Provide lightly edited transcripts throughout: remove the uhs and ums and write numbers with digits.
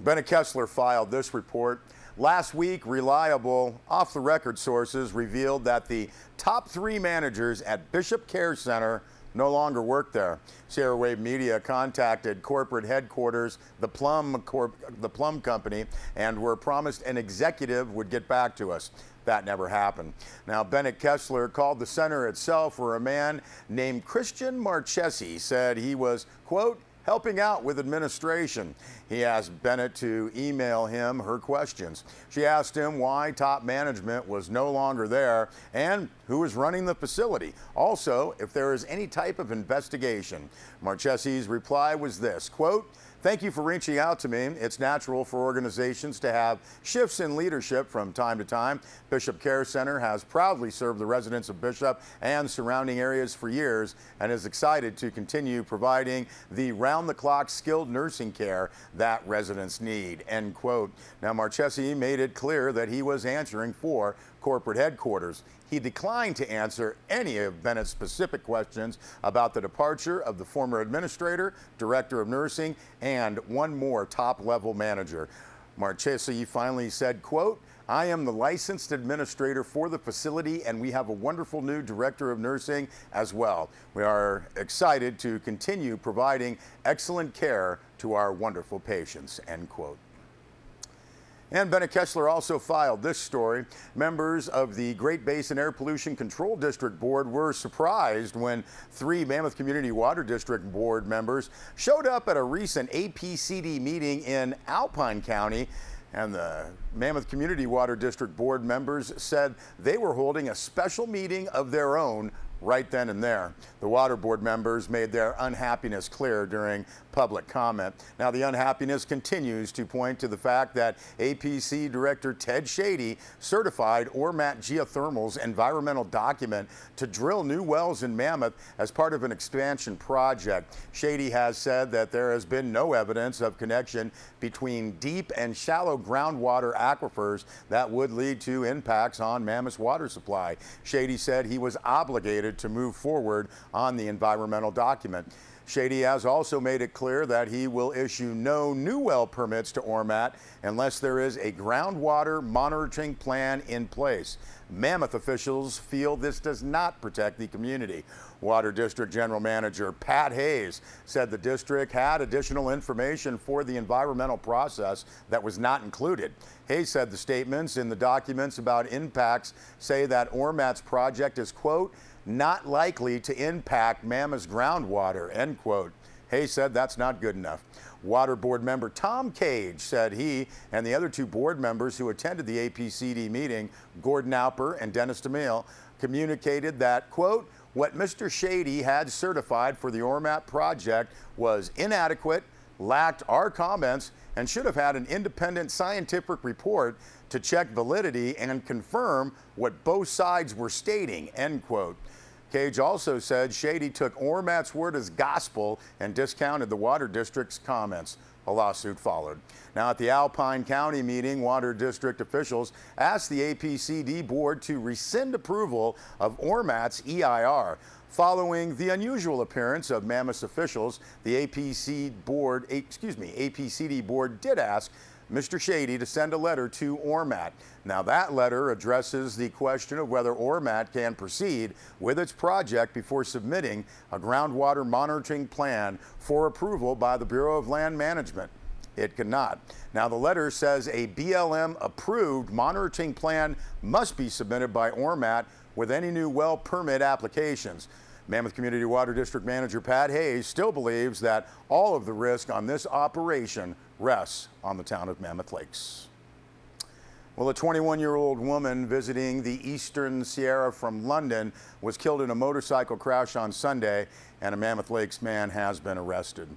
Bennett Kessler filed this report. Last week, reliable, off-the-record sources revealed that the top 3 managers at Bishop Care Center no longer work there. Sierra Wave Media contacted corporate headquarters, the Plum Company, and were promised an executive would get back to us. That never happened. Now, Bennett Kessler called the center itself, where a man named Christian Marchesi said he was, quote, helping out with administration. He asked Bennett to email him her questions. She asked him why top management was no longer there and who was running the facility. Also, if there is any type of investigation. Marchesi's reply was this, quote, thank you for reaching out to me. It's natural for organizations to have shifts in leadership from time to time. Bishop Care Center has proudly served the residents of Bishop and surrounding areas for years and is excited to continue providing the round-the-clock skilled nursing care that residents need, end quote. Now, Marchesi made it clear that he was answering for corporate headquarters. He declined to answer any of Bennett's specific questions about the departure of the former administrator, director of nursing, and one more top-level manager. Marchesi finally said, quote, I am the licensed administrator for the facility, and we have a wonderful new director of nursing as well. We are excited to continue providing excellent care to our wonderful patients, end quote. And Bennett Kessler also filed this story. Members of the Great Basin Air Pollution Control District Board were surprised when 3 Mammoth Community Water District Board members showed up at a recent APCD meeting in Alpine County. And the Mammoth Community Water District Board members said they were holding a special meeting of their own right then and there. The water board members made their unhappiness clear during public comment. Now, the unhappiness continues to point to the fact that APC Director Ted Shady certified Ormat Geothermal's environmental document to drill new wells in Mammoth as part of an expansion project. Shady has said that there has been no evidence of connection between deep and shallow groundwater aquifers that would lead to impacts on Mammoth's water supply. Shady said he was obligated to move forward on the environmental document. Shady has also made it clear that he will issue no new well permits to Ormat unless there is a groundwater monitoring plan in place. Mammoth officials feel this does not protect the community. Water District General Manager Pat Hayes said the district had additional information for the environmental process that was not included. Hayes said the statements in the documents about impacts say that Ormat's project is, quote, not likely to impact Mammoth's groundwater, end quote. Hayes said that's not good enough. Water Board member Tom Cage said he and the other 2 board members who attended the APCD meeting, Gordon Alper and Dennis DeMille, communicated that, quote, what Mr. Shady had certified for the Ormat project was inadequate, lacked our comments, and should have had an independent scientific report to check validity and confirm what both sides were stating, end quote. Cage also said Shady took Ormat's word as gospel and discounted the Water District's comments. A lawsuit followed. Now, at the Alpine County meeting, Water District officials asked the APCD board to rescind approval of Ormat's EIR. Following the unusual appearance of Mammoth officials, the APCD board did ask Mr. Shady to send a letter to Ormat. Now, that letter addresses the question of whether Ormat can proceed with its project before submitting a groundwater monitoring plan for approval by the Bureau of Land Management. It cannot. Now, the letter says a BLM-approved monitoring plan must be submitted by Ormat with any new well permit applications. Mammoth Community Water District Manager Pat Hayes still believes that all of the risk on this operation rests on the town of Mammoth Lakes. Well, a 21-year-old woman visiting the Eastern Sierra from London was killed in a motorcycle crash on Sunday, and a Mammoth Lakes man has been arrested.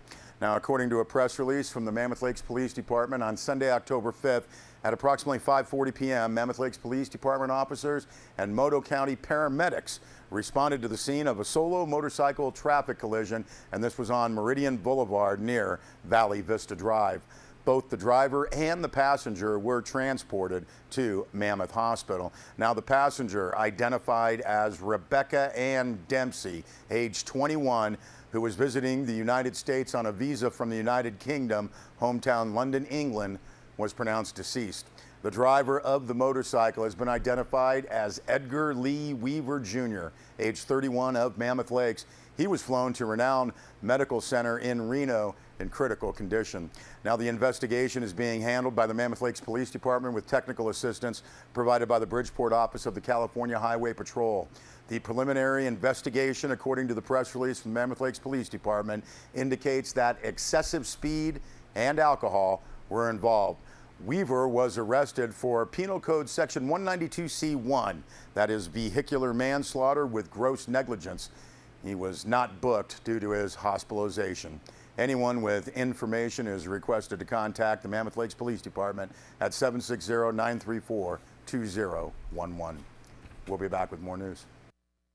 Now, according to a press release from the Mammoth Lakes Police Department on Sunday, October 5th, at approximately 5:40 p.m., Mammoth Lakes Police Department officers and Moto County paramedics responded to the scene of a solo motorcycle traffic collision, and this was on Meridian Boulevard near Valley Vista Drive. Both the driver and the passenger were transported to Mammoth Hospital. Now, the passenger, identified as Rebecca Ann Dempsey, age 21, who was visiting the United States on a visa from the United Kingdom, hometown London, England, was pronounced deceased. The driver of the motorcycle has been identified as Edgar Lee Weaver Jr., age 31, of Mammoth Lakes. He was flown to renowned medical center in Reno in critical condition. Now the investigation is being handled by the Mammoth Lakes Police Department with technical assistance provided by the Bridgeport office of the California Highway Patrol. The preliminary investigation, according to the press release from the Mammoth Lakes Police Department, indicates that excessive speed and alcohol were involved. Weaver was arrested for Penal Code Section 192C1, that is vehicular manslaughter with gross negligence. He was not booked due to his hospitalization. Anyone with information is requested to contact the Mammoth Lakes Police Department at 760-934-2011. We'll be back with more news.